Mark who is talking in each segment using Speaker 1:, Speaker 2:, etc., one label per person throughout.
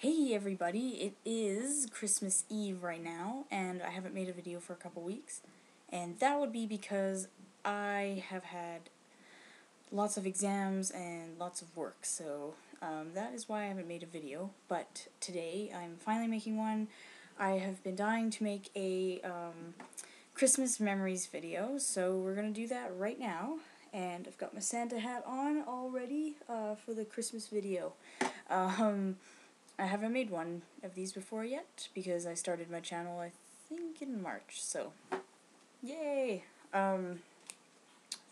Speaker 1: Hey everybody, it is Christmas Eve right now, and I haven't made a video for a couple weeks, and that would be because I have had lots of exams and lots of work, so that is why I haven't made a video, but today I'm finally making one. I have been dying to make a Christmas memories video, so we're gonna do that right now, and I've got my Santa hat on already for the Christmas video. I haven't made one of these before yet, because I started my channel, I think, in March, so, yay!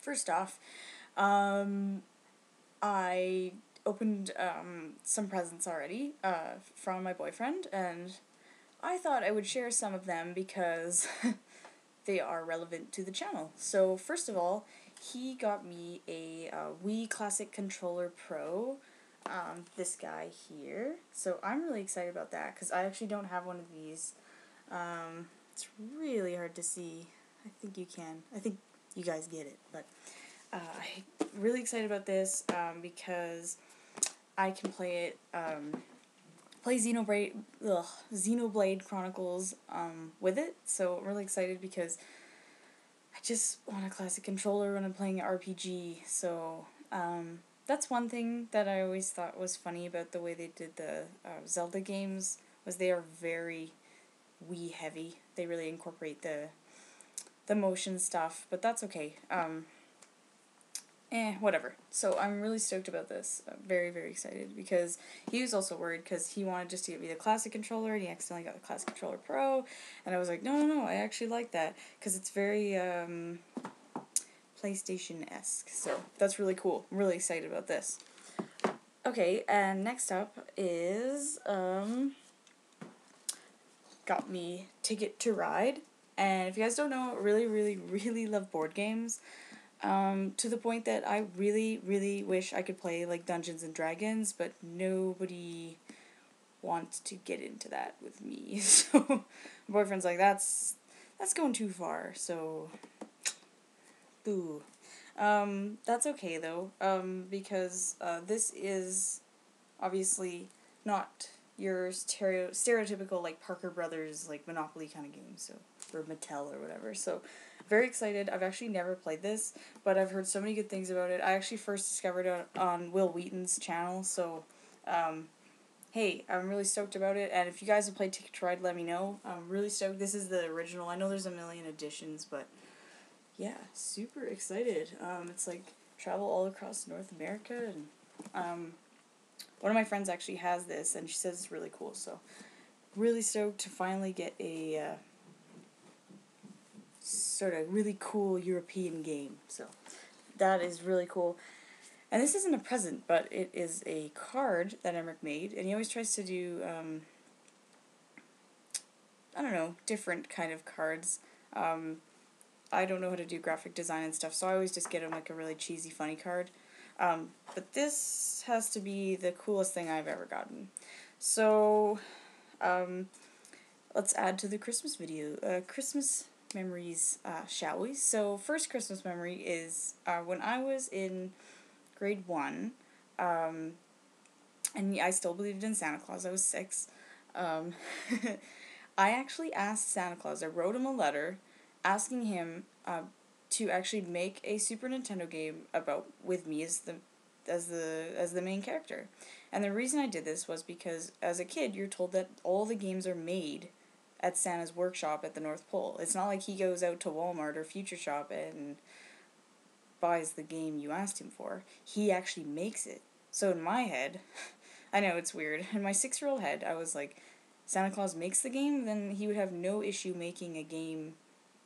Speaker 1: First off, I opened, some presents already, from my boyfriend, and I thought I would share some of them because they are relevant to the channel. So, first of all, he got me a Wii Classic Controller Pro, this guy here. So I'm really excited about that because I actually don't have one of these. It's really hard to see. I think you can. I think you guys get it. But I'm really excited about this because I can play it, play Xenoblade Chronicles with it. So I'm really excited because I just want a classic controller when I'm playing an RPG. So that's one thing that I always thought was funny about the way they did the Zelda games, was they are very Wii heavy. They really incorporate the motion stuff, but that's okay. Whatever. So I'm really stoked about this. I'm very, very excited, because he was also worried because he wanted just to get me the classic controller, and he accidentally got the classic controller Pro, and I was like, no, I actually like that, because it's very PlayStation-esque, so that's really cool. I'm really excited about this. Okay, and next up is, got me Ticket to Ride, and if you guys don't know, I really love board games, to the point that I really wish I could play, like, Dungeons and Dragons, but nobody wants to get into that with me, so my boyfriend's like, that's going too far, so boo. That's okay though, because this is obviously not your stereotypical, like, Parker Brothers, like, Monopoly kind of game, so, or Mattel or whatever, so very excited. I've actually never played this, but I've heard so many good things about it. I actually first discovered it on Will Wheaton's channel, so hey, I'm really stoked about it, and if you guys have played Ticket to Ride, let me know. I'm really stoked. This is the original. I know there's a million editions, but yeah, super excited. It's like travel all across North America, and one of my friends actually has this, and she says it's really cool, so really stoked to finally get a sort of really cool European game, so that is really cool. And this isn't a present, but it is a card that Emmerich made, and he always tries to do, I don't know, different kind of cards. I don't know how to do graphic design and stuff, so I always just get him, like, a really cheesy, funny card. But this has to be the coolest thing I've ever gotten. So, let's add to the Christmas video. Christmas memories, shall we? So, first Christmas memory is when I was in grade 1, and I still believed in Santa Claus. I was 6. I actually asked Santa Claus, I wrote him a letter asking him to actually make a Super Nintendo game with me as the main character. And the reason I did this was because as a kid you're told that all the games are made at Santa's workshop at the North Pole. It's not like he goes out to Walmart or Future Shop and buys the game you asked him for. He actually makes it. So in my head, I know it's weird, in my 6-year-old head I was like, Santa Claus makes the game, then he would have no issue making a game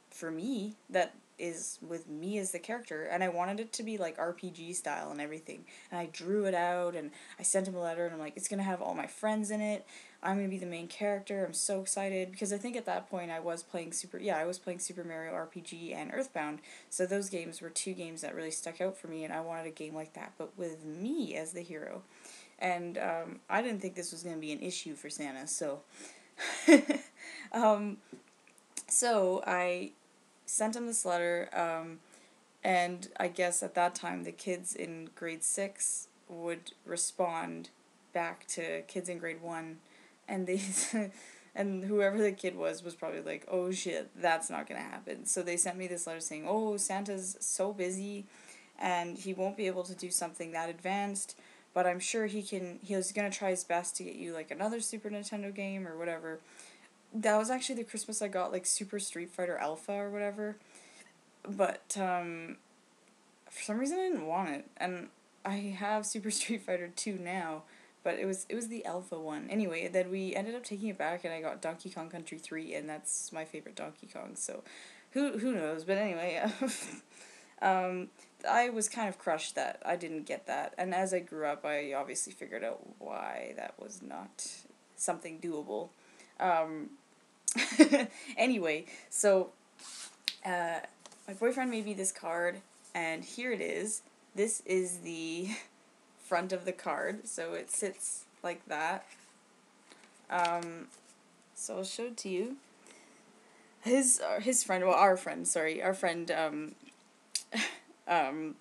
Speaker 1: for me that is with me as the character, and I wanted it to be like RPG style and everything, and I drew it out, and I sent him a letter, and I'm like, it's gonna have all my friends in it, I'm gonna be the main character, I'm so excited, because I think at that point I was playing Super Mario RPG and Earthbound, so those games were 2 games that really stuck out for me, and I wanted a game like that, but with me as the hero. And I didn't think this was going to be an issue for Santa, so so I sent him this letter, and I guess at that time the kids in grade 6 would respond back to kids in grade 1 and they and whoever the kid was probably like, oh shit, that's not gonna happen. So they sent me this letter saying, oh, Santa's so busy and he won't be able to do something that advanced, but I'm sure he's gonna try his best to get you like another Super Nintendo game or whatever. That was actually the Christmas I got, like Super Street Fighter Alpha or whatever. But for some reason I didn't want it, and I have Super Street Fighter 2 now, but it was the alpha one. Anyway, then we ended up taking it back, and I got Donkey Kong Country 3, and that's my favorite Donkey Kong. So, who knows? But anyway, um, I was kind of crushed that I didn't get that, and as I grew up, I obviously figured out why that was not something doable. Um, anyway, so uh, my boyfriend made me this card, and here it is. This is the front of the card, so it sits like that. So I'll show it to you. His friend, well, our friend, um,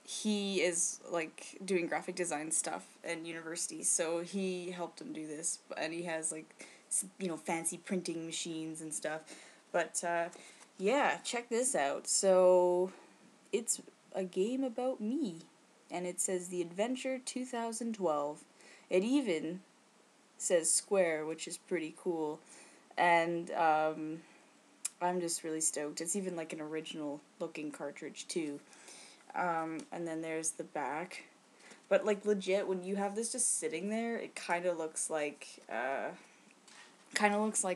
Speaker 1: he is like doing graphic design stuff in university, so he helped him do this, and he has like, fancy printing machines and stuff. But yeah, check this out. So it's a game about me, and it says The Adventure 2012. It even says Square, which is pretty cool, and I'm just really stoked. It's even like an original looking cartridge too. And then there's the back. But like legit, when you have this just sitting there, it kind of looks like a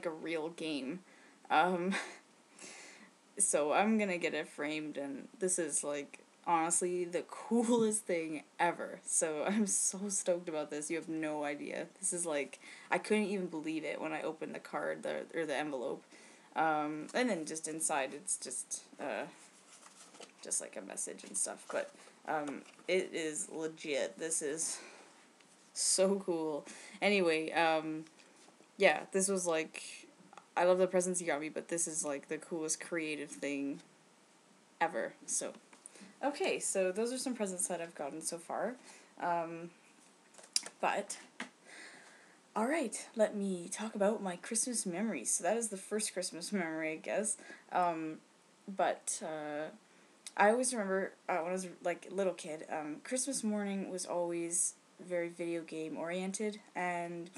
Speaker 1: real game. Um, so I'm gonna get it framed, and this is like honestly the coolest thing ever. So I'm so stoked about this. You have no idea. This is like, I couldn't even believe it when I opened the card, or the envelope. And then just inside, it's just like a message and stuff. But it is legit. This is so cool. Anyway, yeah, this was like, I love the presents you got me, but this is like the coolest creative thing ever. So, okay, so those are some presents that I've gotten so far. But, alright, let me talk about my Christmas memories. So that is the first Christmas memory, I guess. But I always remember when I was like a little kid, Christmas morning was always very video game oriented, and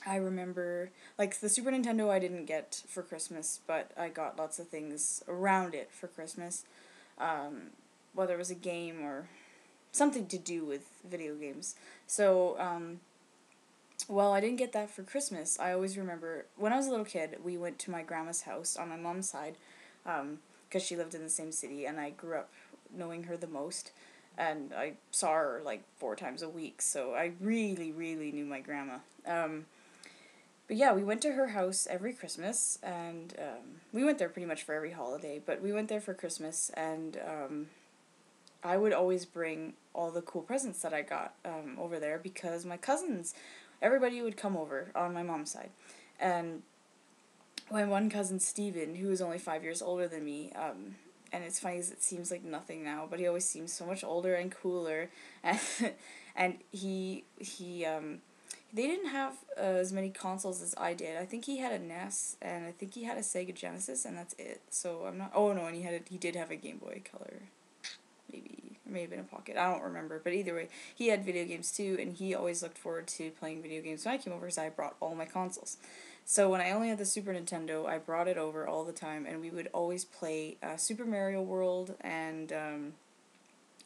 Speaker 1: I remember, like, the Super Nintendo I didn't get for Christmas, but I got lots of things around it for Christmas, whether it was a game or something to do with video games. So, well, I didn't get that for Christmas. I always remember, when I was a little kid, we went to my grandma's house on my mom's side, because she lived in the same city, and I grew up knowing her the most, and I saw her, like, 4 times a week, so I really, really knew my grandma. But yeah, we went to her house every Christmas, and we went there pretty much for every holiday, but we went there for Christmas, and I would always bring all the cool presents that I got over there, because my cousins, everybody would come over on my mom's side. And my one cousin, Steven, who is only 5 years older than me, and it's funny because it seems like nothing now, but he always seems so much older and cooler, and, and they didn't have as many consoles as I did. I think he had a NES, and I think he had a Sega Genesis, and that's it. So I'm not. Oh no, and he did have a Game Boy Color, maybe, or may have been a Pocket. I don't remember, but either way, he had video games too, and he always looked forward to playing video games when I came over, because I brought all my consoles. So when I only had the Super Nintendo, I brought it over all the time, and we would always play Super Mario World and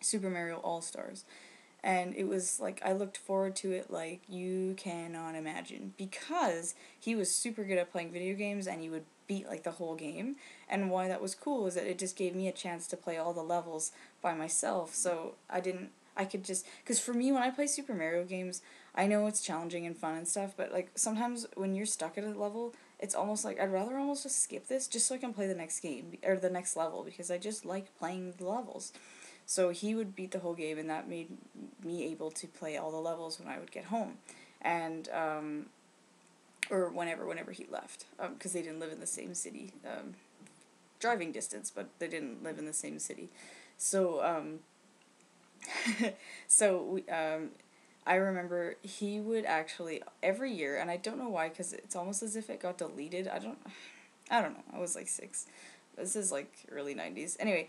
Speaker 1: Super Mario All-Stars. And it was like, I looked forward to it like you cannot imagine, because he was super good at playing video games, and he would beat like the whole game. And why that was cool is that it just gave me a chance to play all the levels by myself. So I could just, because for me, when I play Super Mario games, I know it's challenging and fun and stuff, but like sometimes when you're stuck at a level, it's almost like I'd rather almost just skip this just so I can play the next game or the next level, because I just like playing the levels. So he would beat the whole game, and that made me able to play all the levels when I would get home, and or whenever he left, because they didn't live in the same city, driving distance, but they didn't live in the same city. So so I remember he would actually every year, and I don't know why, because it's almost as if it got deleted. I don't know. I was like 6. This is like early 90s. Anyway,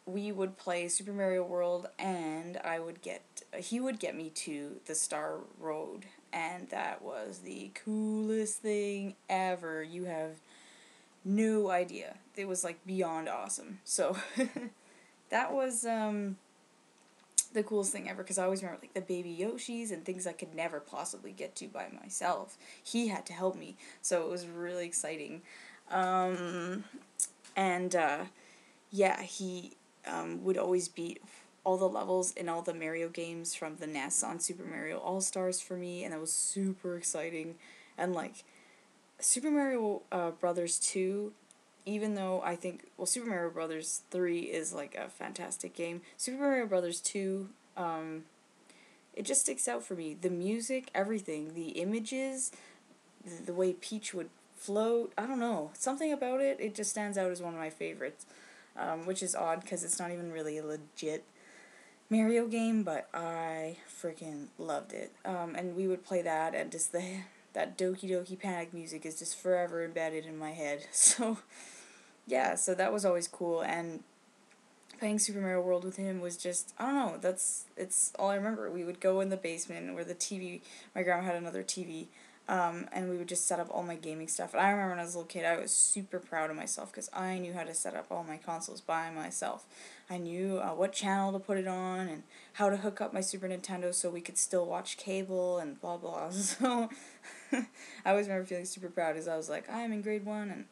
Speaker 1: we would play Super Mario World, and he would get me to the Star Road, and that was the coolest thing ever. You have no idea. It was like beyond awesome. So that was the coolest thing ever, because I always remember like the baby Yoshis and things I could never possibly get to by myself. He had to help me, so it was really exciting. And yeah, he would always beat all the levels in all the Mario games from the NES on Super Mario All-Stars for me, and that was super exciting. And like Super Mario Brothers 2, even though I think, well, Super Mario Brothers 3 is like a fantastic game, Super Mario Brothers 2, it just sticks out for me. The music, everything, the images, the way Peach would float, I don't know, something about it, it just stands out as one of my favorites, which is odd because it's not even really a legit Mario game, but I freaking loved it. And we would play that, and just that Doki Doki Panic music is just forever embedded in my head. So yeah, so that was always cool, and playing Super Mario World with him was just, I don't know, it's all I remember. We would go in the basement where the TV, my grandma had another TV, and we would just set up all my gaming stuff. And I remember when I was a little kid, I was super proud of myself because I knew how to set up all my consoles by myself. I knew what channel to put it on and how to hook up my Super Nintendo so we could still watch cable and blah blah. So I always remember feeling super proud as I was like, I'm in grade 1 and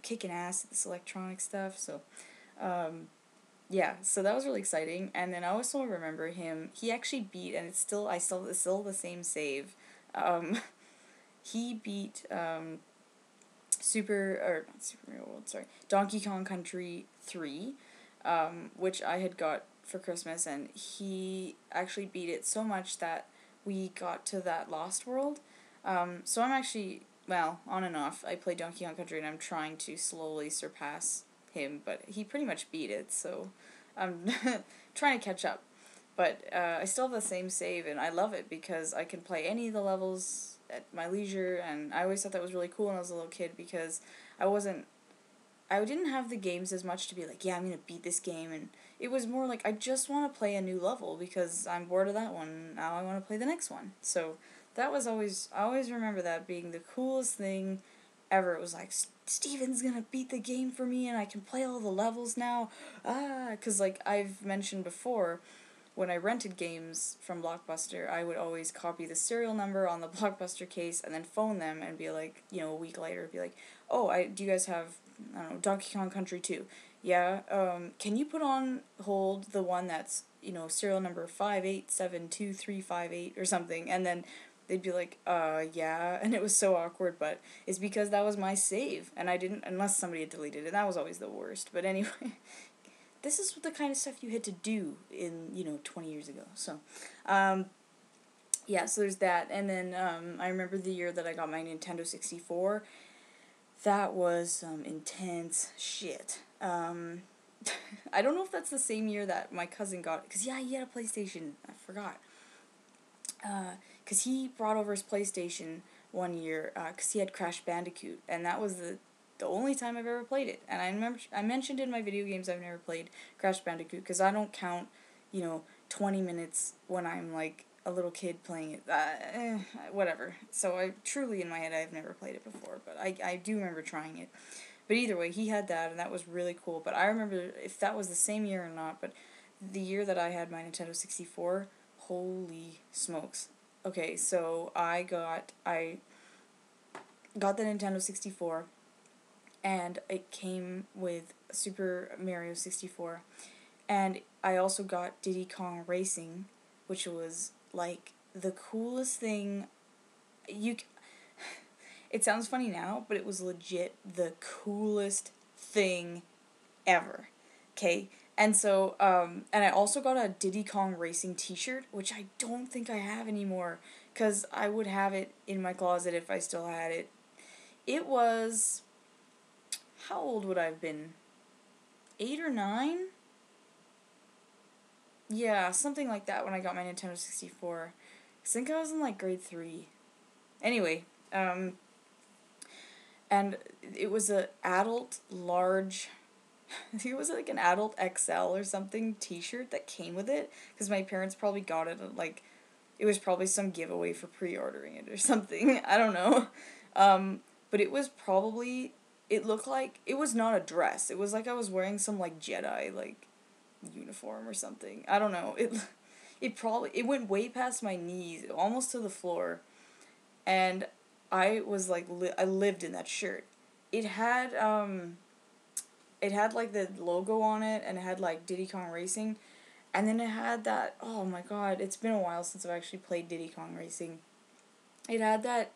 Speaker 1: kicking ass at this electronic stuff. So yeah, so that was really exciting. And then I also remember him, he actually beat, and it's still the same save. He beat not Super Mario World, sorry, Donkey Kong Country 3, which I had got for Christmas, and he actually beat it so much that we got to that Lost World. So I'm actually, well, on and off, I play Donkey Kong Country, and I'm trying to slowly surpass him, but he pretty much beat it, so I'm trying to catch up. But I still have the same save, and I love it because I can play any of the levels at my leisure, and I always thought that was really cool when I was a little kid, because I didn't have the games as much to be like, yeah, I'm gonna beat this game, and it was more like, I just want to play a new level because I'm bored of that one, now I want to play the next one. So that was always, I always remember that being the coolest thing ever. It was like, Steven's gonna beat the game for me, and I can play all the levels now, because like I've mentioned before, when I rented games from Blockbuster, I would always copy the serial number on the Blockbuster case and then phone them and be like, a week later, be like, oh, do you guys have, I don't know, Donkey Kong Country 2? Yeah, can you put on hold the one that's, serial number 5872358 or something? And then they'd be like, yeah, and it was so awkward, but it's because that was my save, and I didn't, unless somebody had deleted it, that was always the worst, but anyway. This is the kind of stuff you had to do in, 20 years ago. So, yeah, so there's that. And then I remember the year that I got my Nintendo 64. That was some intense shit. I don't know if that's the same year that my cousin got it. Because, yeah, he had a PlayStation. I forgot. Because he brought over his PlayStation one year because he had Crash Bandicoot. And that was the only time I've ever played it. And I remember I mentioned in my video games I've never played Crash Bandicoot because I don't count, 20 minutes when I'm like a little kid playing it. Whatever. So I truly in my head I've never played it before, but I do remember trying it. But either way, he had that, and that was really cool. But I remember if that was the same year or not, but the year that I had my Nintendo 64, holy smokes. Okay, so I got the Nintendo 64, and it came with Super Mario 64, and I also got Diddy Kong Racing, which was like the coolest thing. It sounds funny now, but it was legit the coolest thing ever. Okay? And so, and I also got a Diddy Kong Racing t-shirt, which I don't think I have anymore, because I would have it in my closet if I still had it. It was, how old would I have been? 8 or 9? Yeah, something like that when I got my Nintendo 64. I think I was in like grade 3. Anyway, um, and it was a adult large, I think it was like an adult XL or something t-shirt that came with it, because my parents probably got it at like, it was probably some giveaway for pre-ordering it or something. I don't know. But it was probably, it looked like, it was not a dress. It was like I was wearing some like Jedi like uniform or something. I don't know. It went way past my knees, almost to the floor, and I was like I lived in that shirt. It had it had like the logo on it, and it had like Diddy Kong Racing, and then it had that, oh my god, it's been a while since I've actually played Diddy Kong Racing. It had that,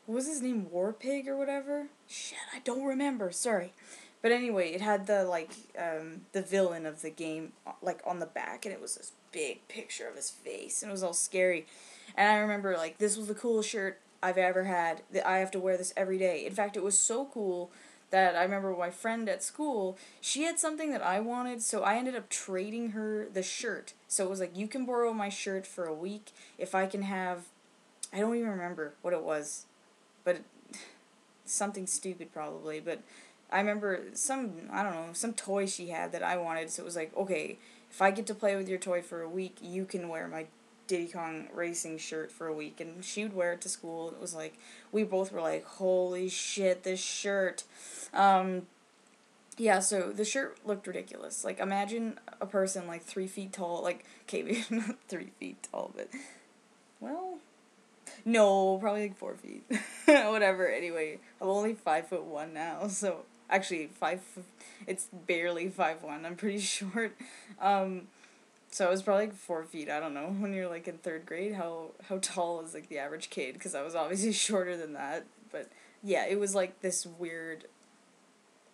Speaker 1: what was his name, War Pig or whatever? Shit, I don't remember, sorry. But anyway, it had the like the villain of the game like on the back, and it was this big picture of his face, and it was all scary. And I remember like this was the coolest shirt I've ever had. That I have to wear this every day. In fact, it was so cool that I remember my friend at school, she had something that I wanted, so I ended up trading her the shirt. So it was like, you can borrow my shirt for a week if I can have, I don't even remember what it was, but something stupid probably, but I remember some, I don't know, some toy she had that I wanted, so it was like, okay, if I get to play with your toy for a week, you can wear my Diddy Kong Racing shirt for a week, and she would wear it to school. It was like, we both were like, holy shit, this shirt. Um, yeah, so the shirt looked ridiculous. Like, imagine a person like 3 feet tall, like, okay, maybe not 3 feet tall, but, well, no, probably like 4 feet. Whatever. Anyway, I'm only 5'1" now, so actually it's barely 5'1". I'm pretty short. Um, so I was probably like 4 feet. I don't know, when you're like in third grade, how tall is like the average kid? Because I was obviously shorter than that. But yeah, it was like this weird.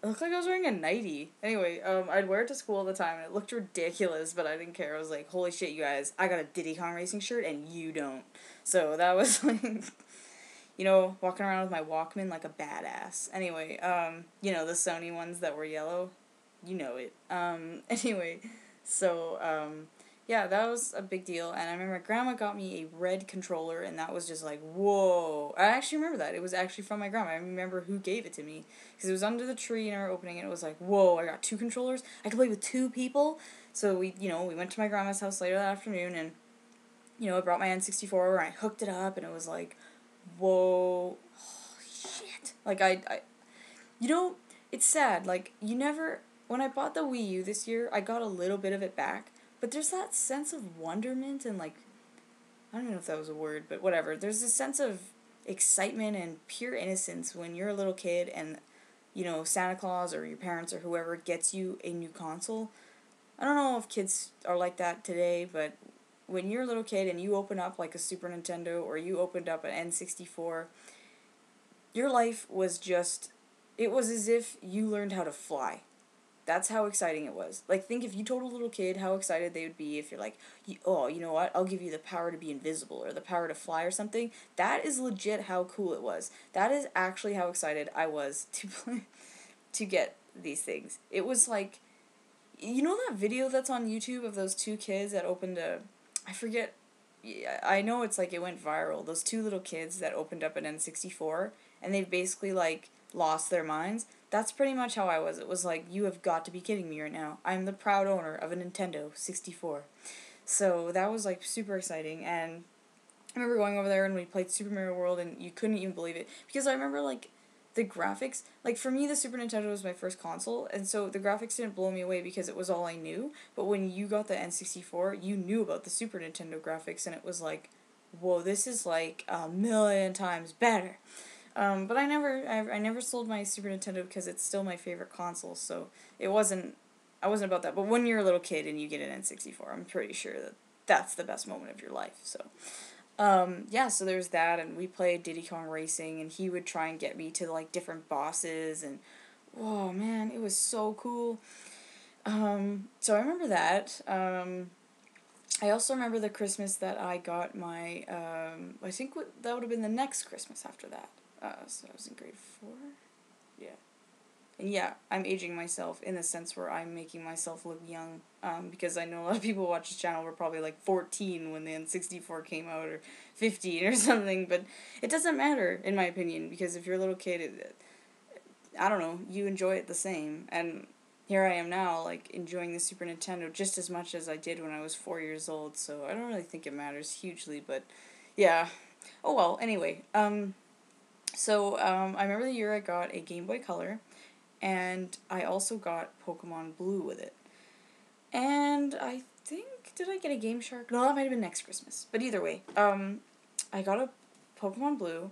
Speaker 1: It looked like I was wearing a nightie. Anyway, I'd wear it to school all the time, and it looked ridiculous, but I didn't care. I was like, holy shit, you guys, I got a Diddy Kong Racing shirt, and you don't. So that was like, walking around with my Walkman like a badass. Anyway, the Sony ones that were yellow, you know it. Anyway, so, yeah, that was a big deal, and I remember my grandma got me a red controller, and that was just like, whoa. I actually remember that. It was actually from my grandma. I remember who gave it to me, because it was under the tree, and I were opening it, and it was like, whoa, I got 2 controllers? I can play with 2 people? So we went to my grandma's house later that afternoon, and, I brought my N64 and I hooked it up, and it was like, whoa, holy shit. Like, you know, it's sad. Like, when I bought the Wii U this year, I got a little bit of it back, but there's that sense of wonderment and, like, I don't know if that was a word, but whatever. There's this sense of excitement and pure innocence when you're a little kid and, Santa Claus or your parents or whoever gets you a new console. I don't know if kids are like that today, but when you're a little kid and you open up like a Super Nintendo or you opened up an N64, your life was just, it was as if you learned how to fly. That's how exciting it was. Like, think if you told a little kid how excited they would be if you're like, oh, you know what, I'll give you the power to be invisible or the power to fly or something. That is legit how cool it was. That is actually how excited I was to play, to get these things. It was like, that video that's on YouTube of those 2 kids that opened I forget, yeah, I know it's like it went viral. Those 2 little kids that opened up an N64, and they've basically like lost their minds. That's pretty much how I was. It was like, you have got to be kidding me right now. I'm the proud owner of a Nintendo 64. So that was like super exciting, and I remember going over there and we played Super Mario World, and you couldn't even believe it, because I remember like the graphics, like for me the Super Nintendo was my first console, and so the graphics didn't blow me away because it was all I knew, but when you got the N64, you knew about the Super Nintendo graphics, and it was like, whoa, this is like a million times better. But I never sold my Super Nintendo because it's still my favorite console, so I wasn't about that. But when you're a little kid and you get an N64, I'm pretty sure that that's the best moment of your life, so. Yeah, so there's that, and we played Diddy Kong Racing, and he would try and get me to, like, different bosses, and, whoa, man, it was so cool. So I remember that. I also remember the Christmas that I got my, I think that would have been the next Christmas after that. So I was in grade 4? Yeah. And yeah, I'm aging myself in the sense where I'm making myself look young. Because I know a lot of people watch this channel were probably like 14 when the N64 came out, or 15 or something. But it doesn't matter, in my opinion, because if you're a little kid, I don't know, you enjoy it the same. And here I am now, like, enjoying the Super Nintendo just as much as I did when I was 4 years old. So I don't really think it matters hugely, but yeah. Oh well, anyway. I remember the year I got a Game Boy Color, and I also got Pokemon Blue with it. And I think, did I get a Game Shark? No, that might have been next Christmas. But either way, I got a Pokemon Blue,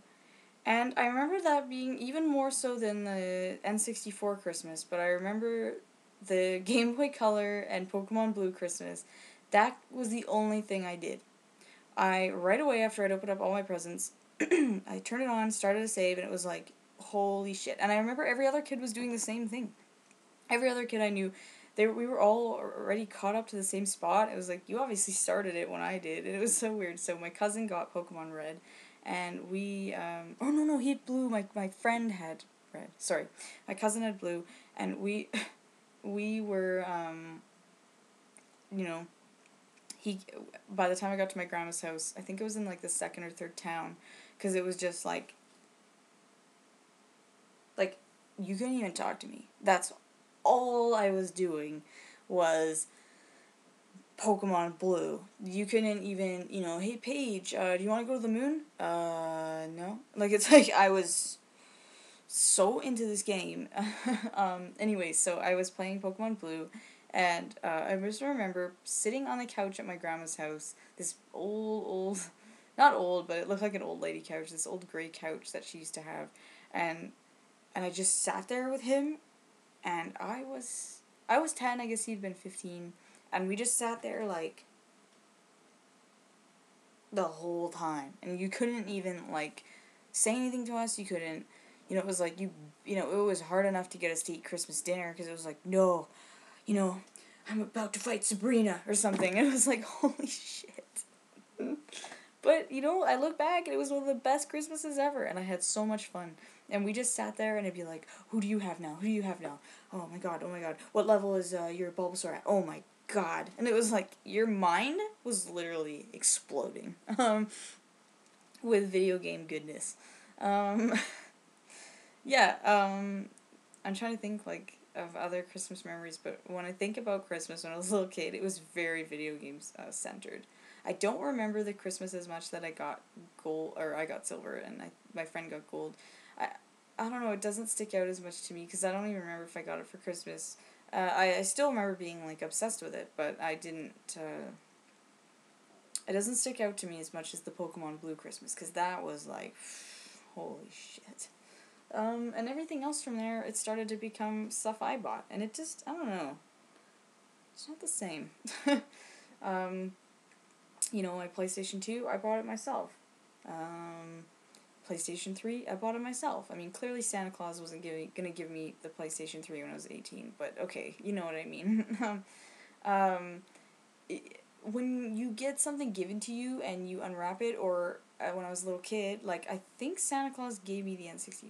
Speaker 1: and I remember that being even more so than the N64 Christmas, but I remember the Game Boy Color and Pokemon Blue Christmas. That was the only thing I did. Right away after I'd opened up all my presents, I turned it on, started a save, and it was like, holy shit. And I remember every other kid was doing the same thing. Every other kid I knew, we were all already caught up to the same spot. It was like, you obviously started it when I did, and it was so weird. So my cousin got Pokemon Red, and we, oh no, no, he had Blue, my friend had Red, sorry. My cousin had Blue, and we were, you know, by the time I got to my grandma's house, I think it was in like the second or third town, because it was just like, you couldn't even talk to me. That's all I was doing was Pokemon Blue. You couldn't even, hey Paige, do you want to go to the moon? No. Like, it's like I was so into this game. Anyway, so I was playing Pokemon Blue, and I just remember sitting on the couch at my grandma's house, this old, not old, but it looked like an old lady couch, this old gray couch that she used to have, and I just sat there with him, and I was 10, I guess he'd been 15, and we just sat there, like, the whole time, and you couldn't even, like, say anything to us, you couldn't, it was like, it was hard enough to get us to eat Christmas dinner, because it was like, no, I'm about to fight Sabrina, or something, and it was like, holy shit. But, I look back, and it was one of the best Christmases ever, and I had so much fun. And we just sat there, and it'd be like, who do you have now? Who do you have now? Oh my god, oh my god. What level is your Bulbasaur at? Oh my god. And it was like, your mind was literally exploding with video game goodness. Um, yeah, I'm trying to think, like, of other Christmas memories, but when I think about Christmas when I was a little kid, it was very video games centered. I don't remember the Christmas as much that I got gold, or I got silver, and my friend got gold. I, I don't know, it doesn't stick out as much to me, because I don't even remember if I got it for Christmas. I still remember being, like, obsessed with it, but I didn't, it doesn't stick out to me as much as the Pokemon Blue Christmas, because that was, like, holy shit. And everything else from there, it started to become stuff I bought, and it just, I don't know, it's not the same. My PlayStation 2, I bought it myself. PlayStation 3, I bought it myself. I mean, clearly Santa Claus wasn't gonna give me the PlayStation 3 when I was 18, but okay, you know what I mean. When you get something given to you and you unwrap it, or when I was a little kid, like, I think Santa Claus gave me the N64.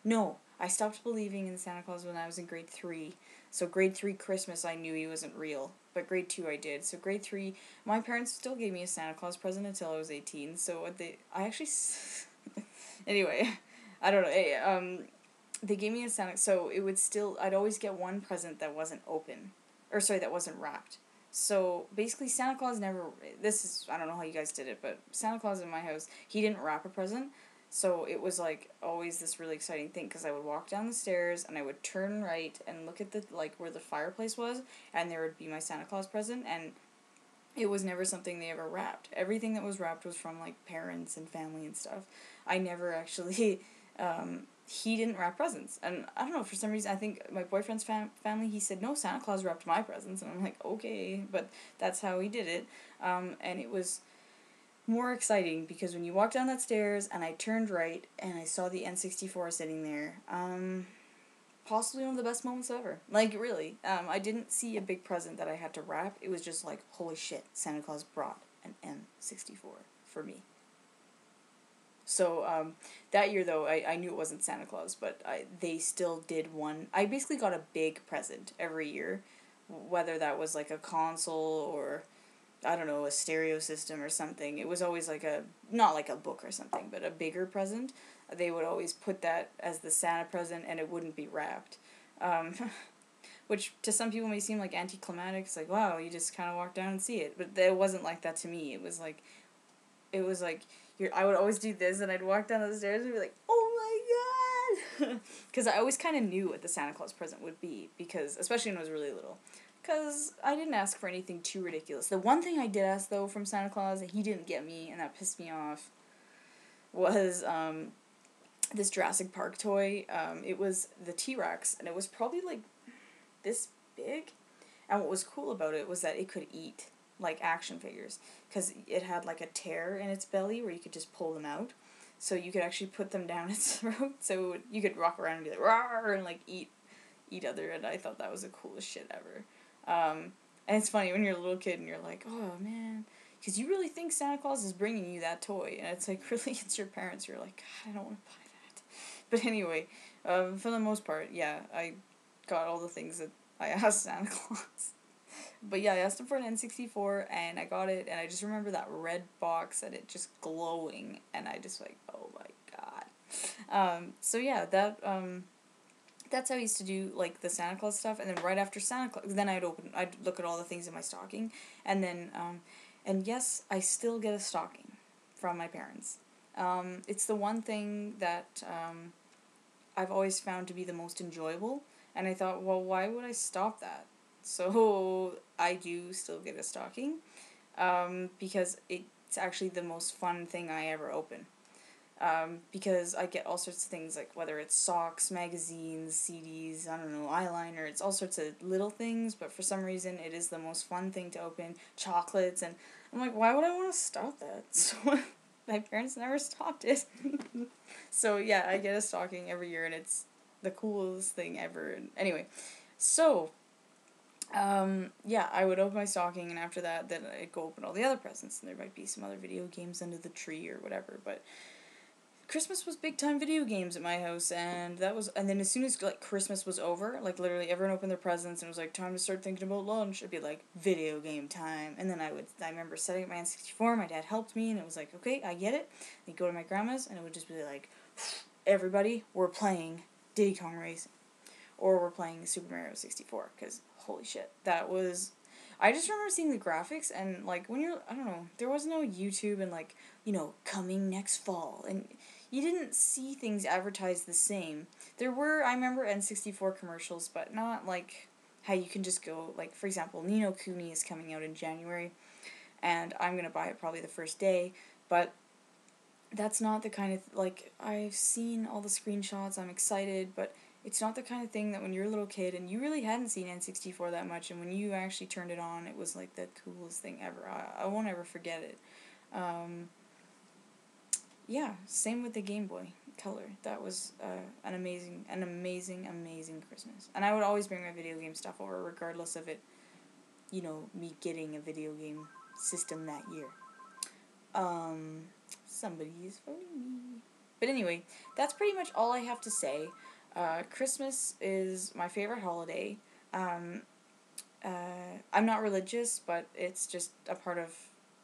Speaker 1: No, I stopped believing in Santa Claus when I was in grade 3. So grade 3 Christmas, I knew he wasn't real. But grade 2, I did. So grade 3, my parents still gave me a Santa Claus present until I was 18. So I actually, anyway, I don't know. They gave me a Santa, so it would still, I'd always get one present that wasn't open. Or sorry, that wasn't wrapped. So basically Santa Claus never, I don't know how you guys did it, but Santa Claus in my house, he didn't wrap a present. So it was, like, always this really exciting thing, because I would walk down the stairs, and I would turn right and look at where the fireplace was, and there would be my Santa Claus present, and it was never something they ever wrapped. Everything that was wrapped was from, like, parents and family and stuff. I never actually, he didn't wrap presents, and I don't know, for some reason, I think my boyfriend's family, he said, no, Santa Claus wrapped my presents, and I'm like, okay, but that's how he did it, and it was more exciting, because when you walked down that stairs and I turned right and I saw the N64 sitting there, possibly one of the best moments ever. Like, really. I didn't see a big present that I had to wrap. It was just like, holy shit, Santa Claus brought an N64 for me. So that year though, I knew it wasn't Santa Claus, but they still did one. I basically got a big present every year, whether that was like a console or I don't know, a stereo system or something. It was always like not like a book or something, but a bigger present. They would always put that as the Santa present, and it wouldn't be wrapped. Um, which to some people may seem like anticlimactic. It's like, wow, you just kind of walk down and see it. But it wasn't like that to me. It was like, I would always do this, and I'd walk down the stairs and be like, oh my god! Because I always kind of knew what the Santa Claus present would be, because, especially when I was really little. Because I didn't ask for anything too ridiculous. The one thing I did ask, though, from Santa Claus that he didn't get me, and that pissed me off, was this Jurassic Park toy. It was the T-Rex, and it was probably like this big. And what was cool about it was that it could eat, like action figures, because it had like a tear in its belly where you could just pull them out. So you could actually put them down its throat, so you could walk around and be like, rawr, and like eat other, and I thought that was the coolest shit ever. And it's funny when you're a little kid and you're like, oh man, because you really think Santa Claus is bringing you that toy, and it's like, really, it's your parents. You're like, God, I don't want to buy that. But anyway, for the most part, yeah, I got all the things that I asked Santa Claus. But yeah, I asked him for an N64, and I got it, and I just remember that red box and it just glowing, and I just like, oh my god. So yeah, that's how I used to do, like, the Santa Claus stuff, and then right after Santa Claus, then I'd look at all the things in my stocking, and then, and yes, I still get a stocking from my parents. It's the one thing that, I've always found to be the most enjoyable, and I thought, well, why would I stop that? So, I do still get a stocking, because it's actually the most fun thing I ever open. Because I get all sorts of things, like whether it's socks, magazines, CDs, I don't know, eyeliner, it's all sorts of little things, but for some reason it is the most fun thing to open. Chocolates, and I'm like, why would I want to stop that? So my parents never stopped it. So yeah, I get a stocking every year, and it's the coolest thing ever. And anyway, so yeah, I would open my stocking, and after that, then I'd go open all the other presents, and there might be some other video games under the tree or whatever, but Christmas was big time video games at my house, and then as soon as like Christmas was over, like literally everyone opened their presents and it was like time to start thinking about lunch, it'd be like video game time, and then I remember setting up my N64, my dad helped me, and it was like, okay, I get it. They'd go to my grandma's, and it would just be like, everybody, we're playing Diddy Kong Racing, or we're playing Super Mario 64, because holy shit, that was, I just remember seeing the graphics, and like when you're, I don't know, there was no YouTube and like, coming next fall, and you didn't see things advertised the same. There were, I remember N64 commercials, but not like how you can just go, like, for example, Ni no Kuni is coming out in January, and I'm going to buy it probably the first day, but that's not the kind of, like, I've seen all the screenshots, I'm excited, but it's not the kind of thing that when you're a little kid and you really hadn't seen N64 that much, and when you actually turned it on, it was like the coolest thing ever. I won't ever forget it. Yeah, same with the Game Boy Color. That was an amazing, amazing Christmas. And I would always bring my video game stuff over, regardless of it, me getting a video game system that year. Somebody is voting me. But anyway, that's pretty much all I have to say. Christmas is my favorite holiday. I'm not religious, but it's just a part of,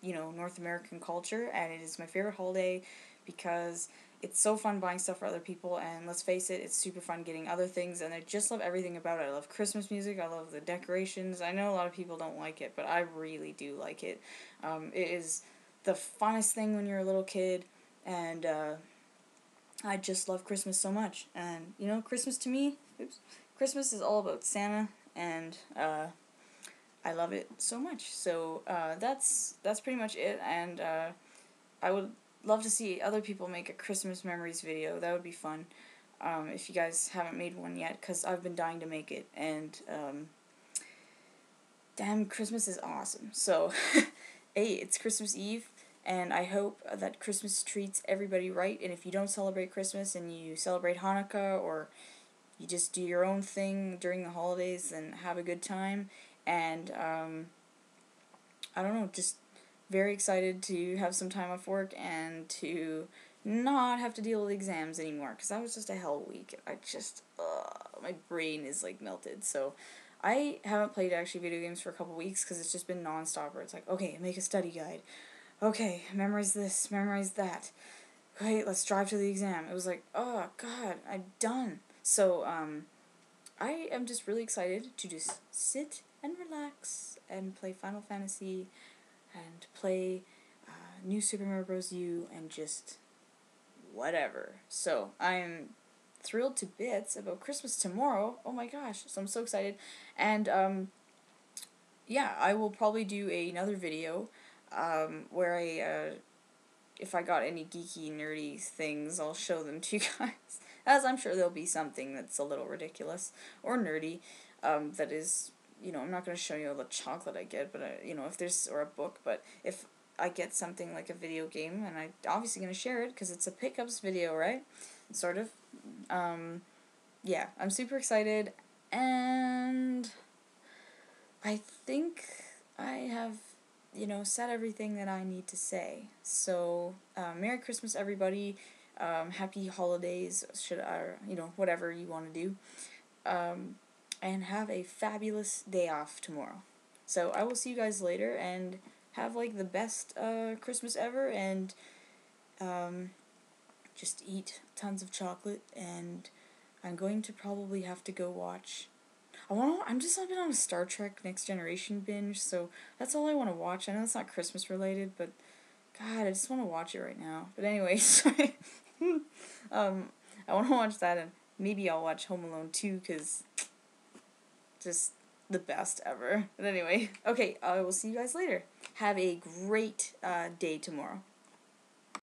Speaker 1: North American culture, and it is my favorite holiday because it's so fun buying stuff for other people, and let's face it, it's super fun getting other things, and I just love everything about it. I love Christmas music, I love the decorations. I know a lot of people don't like it, but I really do like it. It is the funnest thing when you're a little kid, and I just love Christmas so much. And, Christmas to me, Christmas is all about Santa, and I love it so much. So that's pretty much it, and I would love to see other people make a Christmas memories video. That would be fun. If you guys haven't made one yet, because I've been dying to make it, and damn, Christmas is awesome. So, hey, it's Christmas Eve, and I hope that Christmas treats everybody right, and if you don't celebrate Christmas and you celebrate Hanukkah, or you just do your own thing during the holidays, then have a good time, and I don't know, just very excited to have some time off work and to not have to deal with exams anymore, because that was just a hell week. I just, my brain is, like, melted. So I haven't played, actually, video games for a couple weeks, because it's just been nonstop, where it's like, okay, make a study guide. Okay, memorize this, memorize that. Okay, let's drive to the exam. It was like, oh, God, I'm done. So, I am just really excited to just sit and relax and play Final Fantasy and play New Super Mario Bros. U and just whatever. So I'm thrilled to bits about Christmas tomorrow. Oh my gosh, so I'm so excited. And yeah, I will probably do another video where if I got any geeky, nerdy things, I'll show them to you guys. As I'm sure there'll be something that's a little ridiculous or nerdy that is, I'm not going to show you all the chocolate I get, but, if there's, or a book, but if I get something like a video game, and I'm obviously going to share it, because it's a pickups video, right? Sort of. Yeah, I'm super excited, and I think I have, said everything that I need to say. So, Merry Christmas, everybody. Happy holidays, whatever you want to do. And have a fabulous day off tomorrow. So, I will see you guys later, and have, like, the best Christmas ever, and just eat tons of chocolate, and I'm going to probably have to go watch. I'm just I've been on a Star Trek Next Generation binge, so that's all I want to watch. I know it's not Christmas related, but God, I just want to watch it right now. But anyway, sorry. I want to watch that, and maybe I'll watch Home Alone 2, because just the best ever. But anyway, okay, I will see you guys later. Have a great day tomorrow.